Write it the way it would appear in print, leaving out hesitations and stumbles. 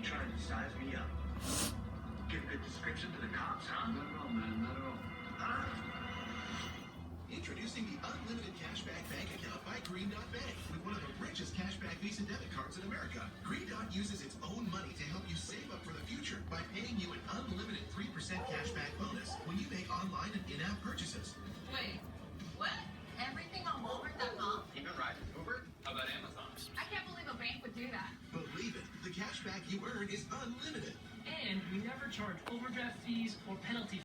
trying to size me up? Give a good description to the cops, huh? Not at all, man. Not at all. Huh? Introducing the Unlimited Cashback Bank Account by Green Dot Bank. With one of the richest cashback Visa debit cards in America, Green Dot uses its own money to help you save up for the future by paying you an unlimited 3% cashback bonus when you make online and in-app purchases. Wait, what? Everything on Walmart.com? Even ride with Uber? How about Amazon? I can't believe a bank would do that. Believe it, the cashback you earn is unlimited. And we never charge overdraft fees or penalty